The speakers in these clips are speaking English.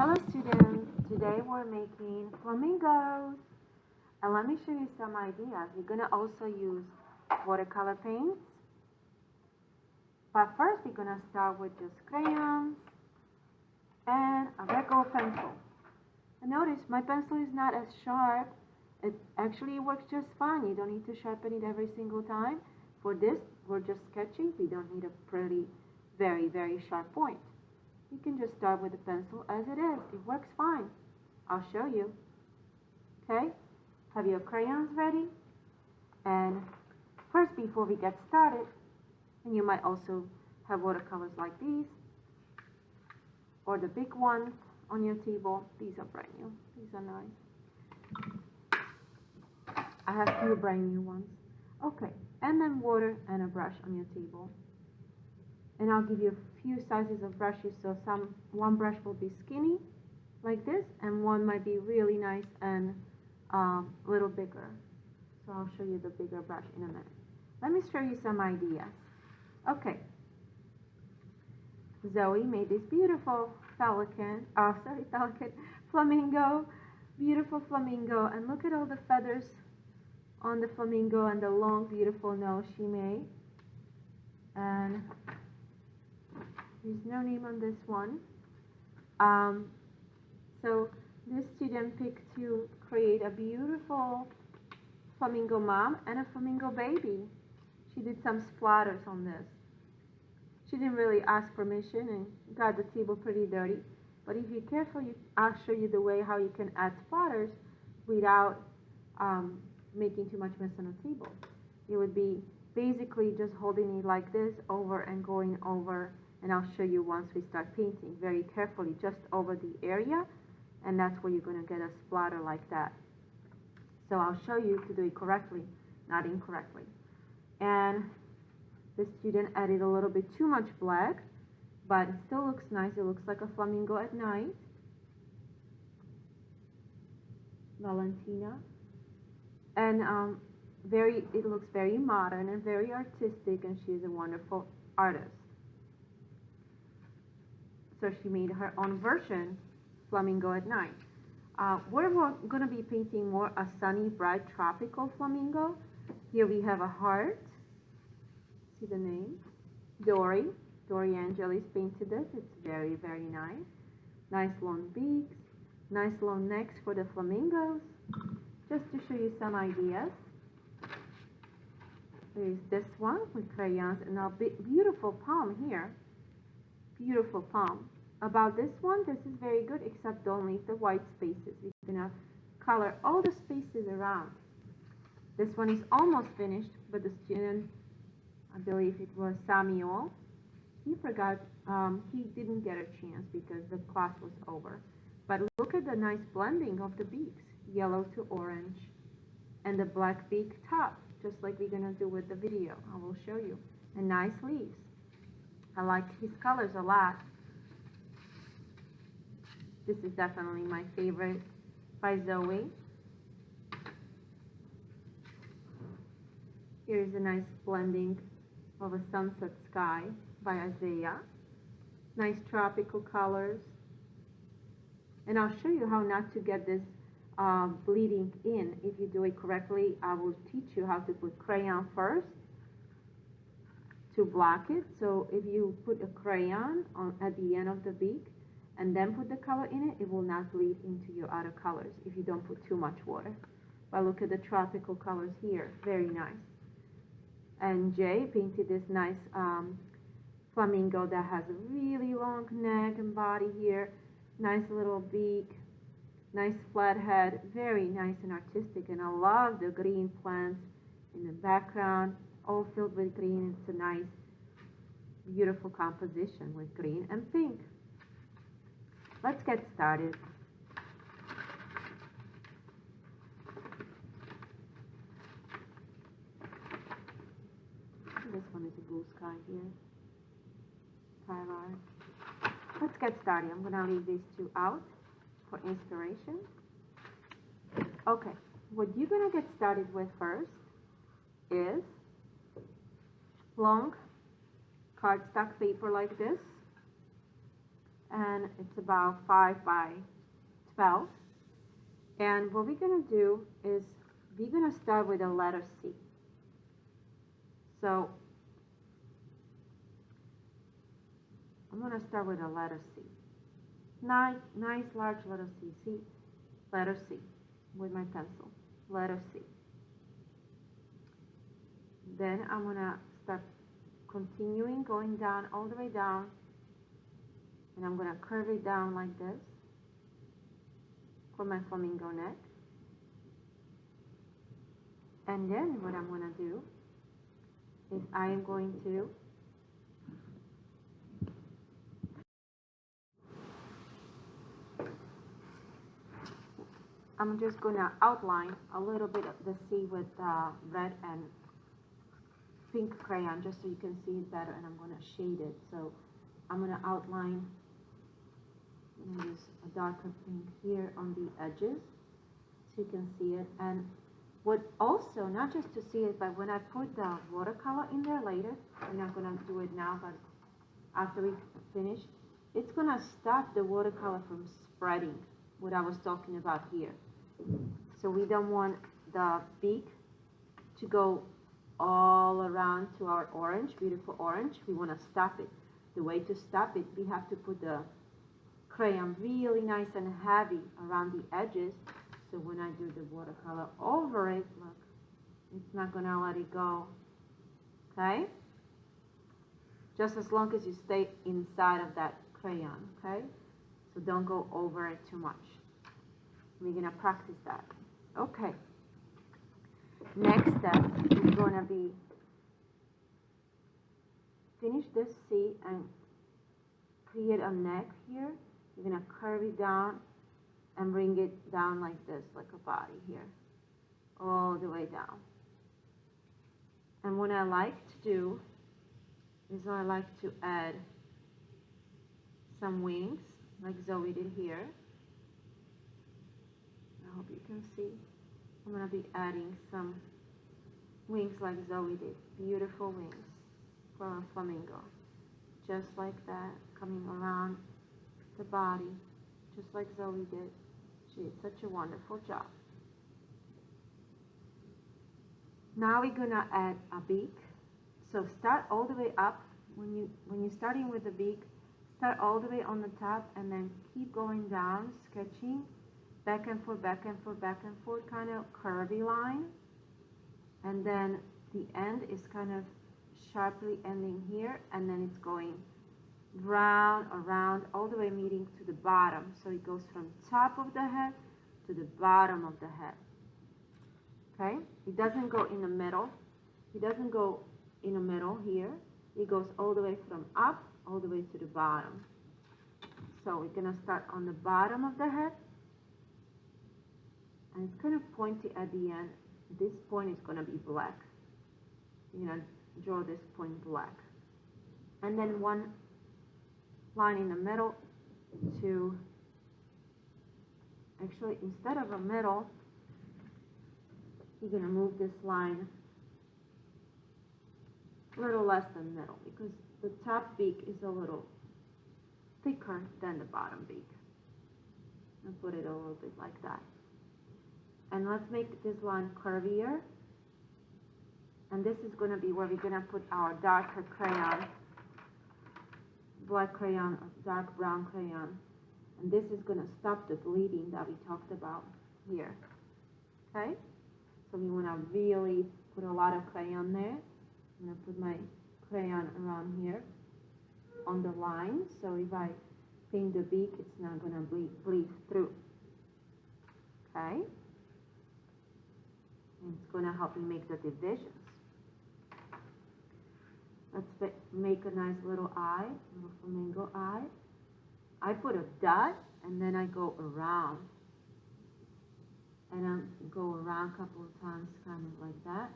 Hello students, today we're making flamingos and let me show you some ideas. We're going to also use watercolor paints, but first we're going to start with just crayons and a regular pencil. And notice my pencil is not as sharp. It actually works just fine. You don't need to sharpen it every single time. For this, we're just sketching. We don't need a pretty, very sharp point. You can just start with the pencil as it is. It works fine. I'll show you. Okay? Have your crayons ready? And first, before we get started, and you might also have watercolors like these, or the big ones on your table. These are brand new. These are nice. I have few brand new ones. Okay, and then water and a brush on your table. And I'll give you a few sizes of brushes, so one brush will be skinny like this, and one might be really nice and a little bigger. So I'll show you the bigger brush in a minute. Let me show you some ideas. Okay, Zoe made this beautiful flamingo, beautiful flamingo, and look at all the feathers on the flamingo and the long beautiful nose she made. And there's no name on this one. So this student picked to create a beautiful flamingo mom and a flamingo baby. She did some splatters on this. She didn't really ask permission and got the table pretty dirty. But if you're careful, I'll show you the way how you can add splatters without making too much mess on the table. It would be basically just holding it like this over and going over, and I'll show you once we start painting very carefully just over the area, and that's where you're going to get a splatter like that. So I'll show you to do it correctly, not incorrectly. And the student added a little bit too much black, but it still looks nice. It looks like a flamingo at night. Valentina. And it looks very modern and very artistic, and she's a wonderful artist. So she made her own version, Flamingo at Night. We're going to be painting more a sunny, bright, tropical flamingo. Here we have a heart. See the name? Dory Angelis painted this. It's very nice. Nice long beaks, nice long necks for the flamingos. Just to show you some ideas. There's this one with crayons and a beautiful palm here. Beautiful palm. About this one, this is very good, except don't leave the white spaces. You're going to color all the spaces around. This one is almost finished, but the student, I believe it was Samuel, he forgot, he didn't get a chance because the class was over. But look at the nice blending of the beaks, yellow to orange, and the black beak top, just like we're going to do with the video. I will show you. And nice leaves. I like his colors a lot. This is definitely my favorite by Zoe. Here's a nice blending of a sunset sky by Isaiah. Nice tropical colors. And I'll show you how not to get this bleeding in. If you do it correctly, I will teach you how to put crayon first to block it. So if you put a crayon at the end of the beak and then put the color in it, it will not bleed into your other colors if you don't put too much water. But look at the tropical colors here. Very nice. And Jay painted this nice flamingo that has a really long neck and body here. Nice little beak. Nice flat head. Very nice and artistic. And I love the green plants in the background. All filled with green. It's a nice, beautiful composition with green and pink. Let's get started. This one is a blue sky here. Skyline. Let's get started. I'm going to leave these two out for inspiration. Okay, what you're going to get started with first is long cardstock paper like this. and it's about 5 by 12. And what we're going to do is we're going to start with the letter C. So I'm going to start with the letter C. Nice large letter C. See? Letter C with my pencil. Letter C. Then I'm going to start continuing, going down, all the way down. And I'm going to curve it down like this for my flamingo neck. And then what I'm going to do is I am going to I'm just going to outline a little bit of the C with red and pink crayon just so you can see it better, and I'm going to shade it. So I'm going to outline, use a darker pink here on the edges so you can see it. And what also, not just to see it, but when I put the watercolor in there later, we're not going to do it now, but after we finish, it's going to stop the watercolor from spreading, what I was talking about here. So we don't want the beak to go all around to our orange, beautiful orange. We want to stop it. The way to stop it, we have to put the crayon really nice and heavy around the edges. So when I do the watercolor over it, look, it's not going to let it go. Okay? Just as long as you stay inside of that crayon, okay? So don't go over it too much. We're going to practice that. Okay. Next step is going to be finish this C and create a neck here. You're going to curve it down and bring it down like this, like a body here, all the way down. And what I like to do is I like to add some wings, like Zoe did here. I hope you can see. I'm going to be adding some wings like Zoe did. Beautiful wings for a flamingo. Just like that, coming around the body, just like Zoe did. She did such a wonderful job. Now we're going to add a beak. So start all the way up. When you're starting with the beak, start all the way on the top and then keep going down, sketching back and forth, back and forth, back and forth, kind of curvy line. And then the end is kind of sharply ending here, and then it's going round, around, all the way meeting to the bottom. So it goes from top of the head to the bottom of the head. Okay? It doesn't go in the middle. It doesn't go in the middle here. It goes all the way from up, all the way to the bottom. So we're going to start on the bottom of the head. And it's kind of pointy at the end. This point is going to be black. You're going to draw this point black. And then one line in the middle to, actually instead of a middle, you're going to move this line a little less than middle, because the top beak is a little thicker than the bottom beak. I'll put it a little bit like that. And let's make this line curvier. And this is going to be where we're going to put our darker crayon, black crayon, or dark brown crayon. And this is going to stop the bleeding that we talked about here. Okay? So we want to really put a lot of crayon there. I'm going to put my crayon around here on the line. So if I paint the beak, it's not going to bleed through. Okay? And it's going to help me make the divisions. Let's make a nice little eye, little flamingo eye. I put a dot and then I go around. And I go around a couple of times, kind of like that.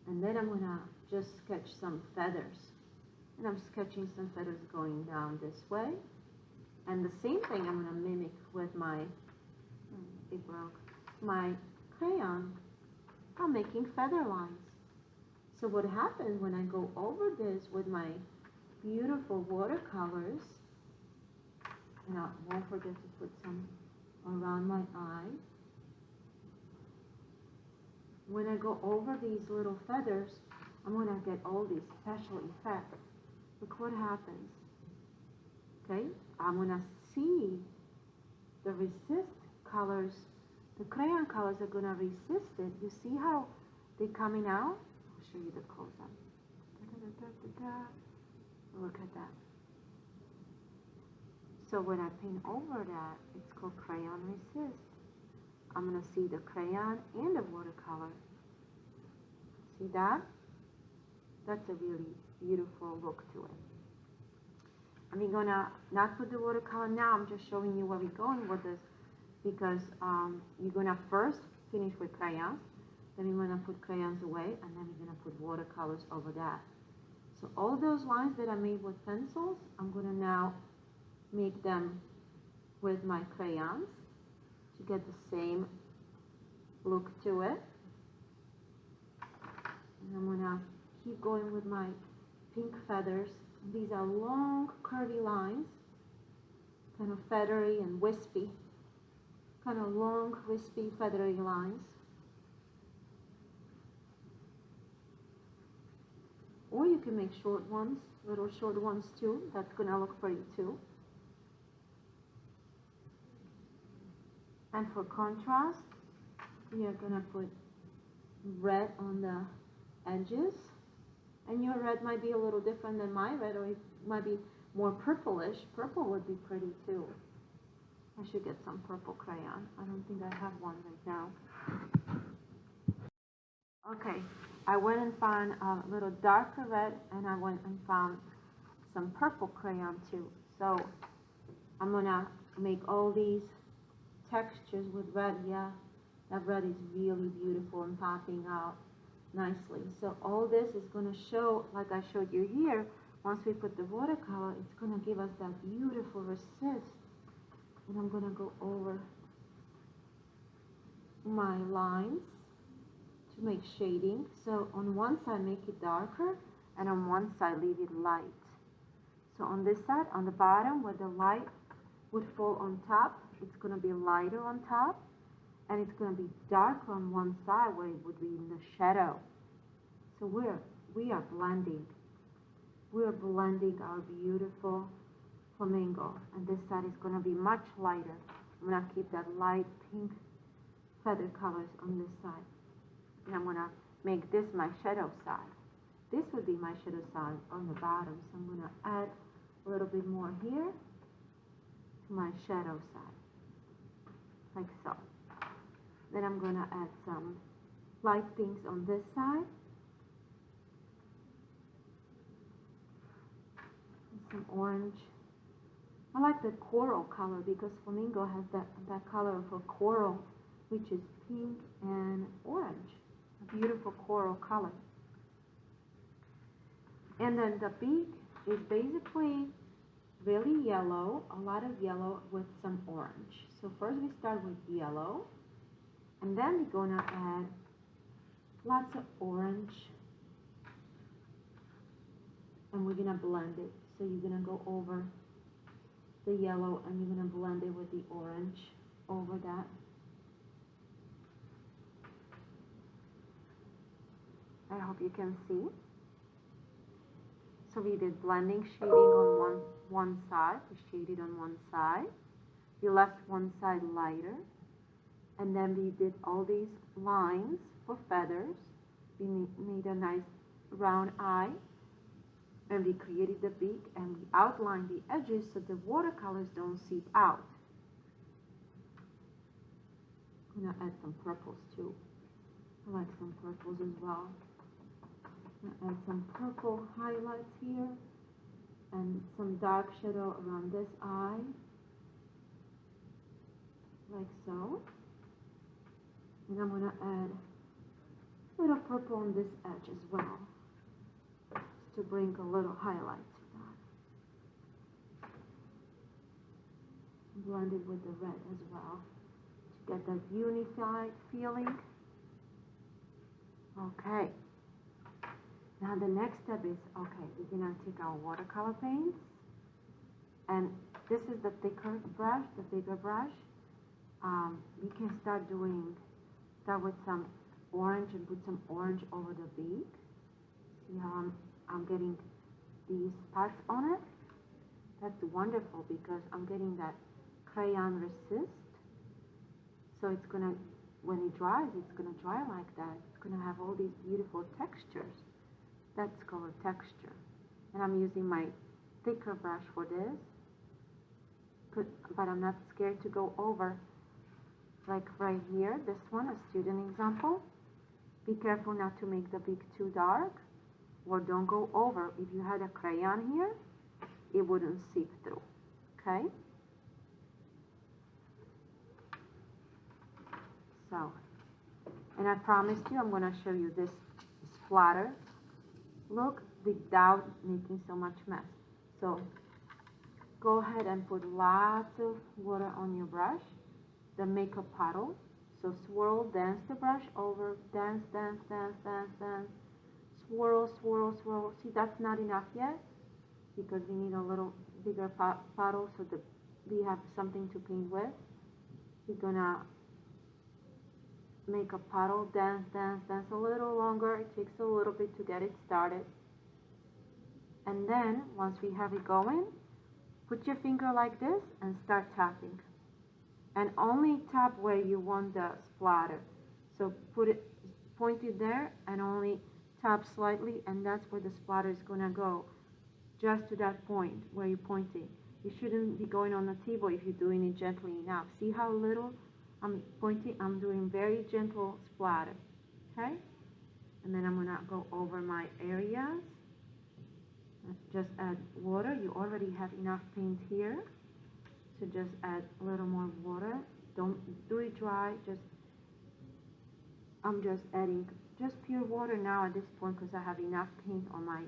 And then I'm going to just sketch some feathers. And I'm sketching some feathers going down this way. And the same thing I'm going to mimic with my crayon. I'm making feather lines. So what happens when I go over this with my beautiful watercolors, And I won't forget to put some around my eye. When I go over these little feathers, I'm going to get all these special effects. Look what happens. Okay, I'm going to see the resist colors. The crayon colors are going to resist it. You see how they're coming out? I'll show you the close-up. Look at that. So when I paint over that, it's called crayon resist. I'm going to see the crayon and the watercolor. See that? That's a really beautiful look to it. I'm going to not put the watercolor now. I'm just showing you where we're going with this because you're going to first finish with crayons. Then you're going to put crayons away and then you're going to put watercolors over that. So all those lines that I made with pencils, I'm going to now make them with my crayons to get the same look to it. And I'm going to keep going with my pink feathers. These are long, curvy lines, kind of feathery and wispy, kind of long, wispy, feathery lines. Or you can make short ones, little short ones too. That's going to look pretty too. And for contrast, we are going to put red on the edges. And your red might be a little different than my red, or it might be more purplish. Purple would be pretty too. I should get some purple crayon. I don't think I have one right now. Okay, I went and found a little darker red, and I went and found some purple crayon too. So I'm gonna make all these textures with red. Yeah, that red is really beautiful and popping out nicely. So all this is going to show, like I showed you here, once we put the watercolor, it's going to give us that beautiful resist. And I'm going to go over my lines to make shading. So on one side make it darker, and on one side leave it light. So on this side, on the bottom where the light would fall on top, it's going to be lighter on top, and it's going to be darker on one side where it would be in the shadow. So we are blending. We are blending our beautiful flamingo, and this side is going to be much lighter. I'm going to keep that light pink feather colors on this side, and I'm going to make this my shadow side. This would be my shadow side on the bottom, so I'm going to add a little bit more here to my shadow side, like so. Then I'm going to add some light pinks on this side. And some orange. I like the coral color because flamingo has that color of a coral, which is pink and orange. A beautiful coral color. And then the beak is basically really yellow, a lot of yellow with some orange. So first we start with yellow. And then we're going to add lots of orange, and we're going to blend it. So you're going to go over the yellow and you're going to blend it with the orange over that. I hope you can see. So we did blending, shading on one side. We shaded on one side. We left one side lighter. And then we did all these lines for feathers. We made a nice round eye. And we created the beak, and we outlined the edges so the watercolors don't seep out. I'm going to add some purples too. I like some purples as well. I'm going to add some purple highlights here and some dark shadow around this eye, like so. And I'm going to add a little purple on this edge as well, just to bring a little highlight to that. Blend it with the red as well, to get that unified feeling. Okay. Now the next step is, okay, we're going to take our watercolor paints, and this is the thicker brush, the bigger brush. We can start with some orange and put some orange over the beak. See how I'm getting these spots on it? That's wonderful because I'm getting that crayon resist. So it's gonna, when it dries, it's gonna dry like that. It's gonna have all these beautiful textures. That's called texture. And I'm using my thicker brush for this. But I'm not scared to go over. Like right here, this one, a student example. Be careful not to make the beak too dark, or don't go over. If you had a crayon here, it wouldn't seep through, okay? So, and I promised you I'm gonna show you this splatter look without making so much mess. So, go ahead and put lots of water on your brush, then make a puddle. So swirl, dance the brush over, dance, dance, dance, dance, dance, swirl, swirl, swirl. See, that's not enough yet because we need a little bigger puddle so that we have something to paint with. We're gonna make a puddle, dance, dance, dance a little longer. It takes a little bit to get it started. And then, once we have it going, put your finger like this and start tapping. And only tap where you want the splatter. So point it there and only tap slightly, and that's where the splatter is gonna go. Just to that point where you're pointing. You shouldn't be going on the table if you're doing it gently enough. See how little I'm pointing? I'm doing very gentle splatter, okay? And then I'm gonna go over my areas. Just add water. You already have enough paint here. So just add a little more water. Don't do it dry. I'm just adding just pure water now at this point because I have enough paint on my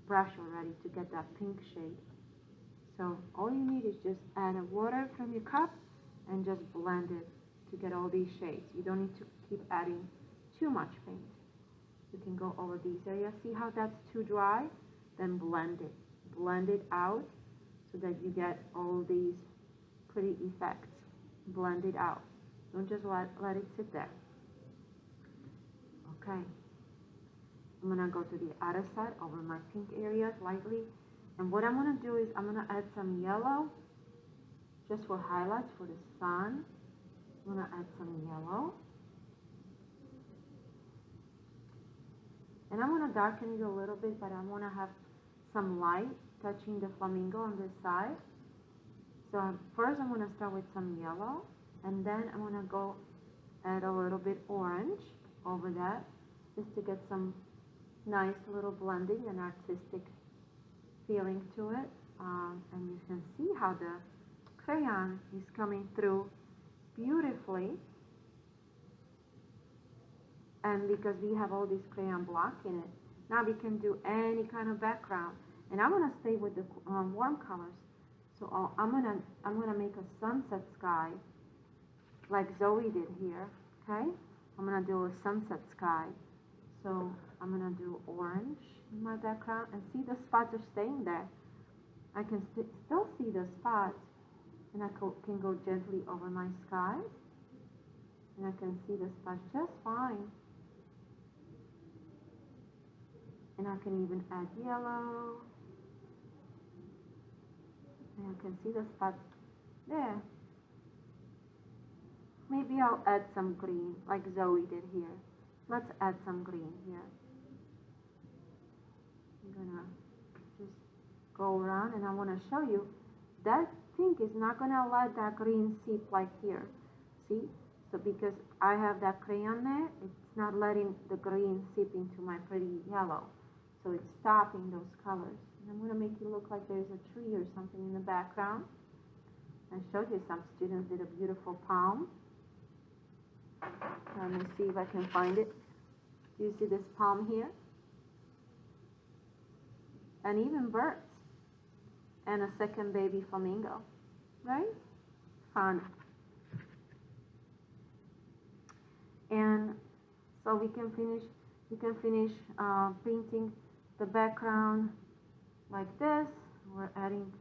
brush already to get that pink shade. So all you need is just add a water from your cup and just blend it to get all these shades. You don't need to keep adding too much paint. You can go over these areas. See how that's too dry? Then blend it. Blend it out so that you get all these pretty effects. Blend it out. Don't just let it sit there. Okay. I'm gonna go to the other side over my pink areas lightly. And what I'm gonna do is I'm gonna add some yellow just for highlights for the sun. I'm gonna add some yellow. And I'm gonna darken it a little bit, but I wanna have some light touching the flamingo on this side. So first I'm gonna start with some yellow, and then I'm gonna go add a little bit orange over that, just to get some nice little blending and artistic feeling to it. And you can see how the crayon is coming through beautifully. And because we have all this crayon block in it, now we can do any kind of background. And I'm gonna stay with the warm colors. So I'm gonna make a sunset sky like Zoe did here, okay? I'm gonna do a sunset sky. So I'm gonna do orange in my background, and see the spots are staying there. I can still see the spots, and I can go gently over my skies, and I can see the spots just fine. And I can even add yellow. And I can see the spots there. Maybe I'll add some green, like Zoe did here. Let's add some green here. I'm gonna just go around, and I wanna show you that pink is not gonna let that green seep like here. See? So because I have that crayon there, it's not letting the green seep into my pretty yellow. So it's stopping those colors. And I'm gonna make it look like there's a tree or something in the background. I showed you some students did a beautiful palm. Let me see if I can find it. Do you see this palm here? And even birds. And a second baby flamingo. Right? Fun. And so we can finish painting the background like this. We're adding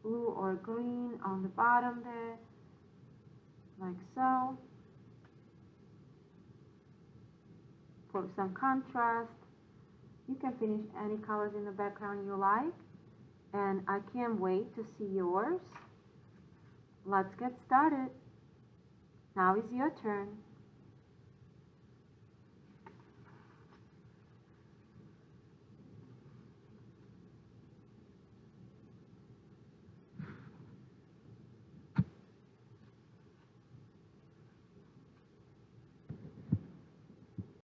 blue or green on the bottom there, like so, for some contrast. You can finish any colors in the background you like, and I can't wait to see yours. Let's get started. Now is your turn.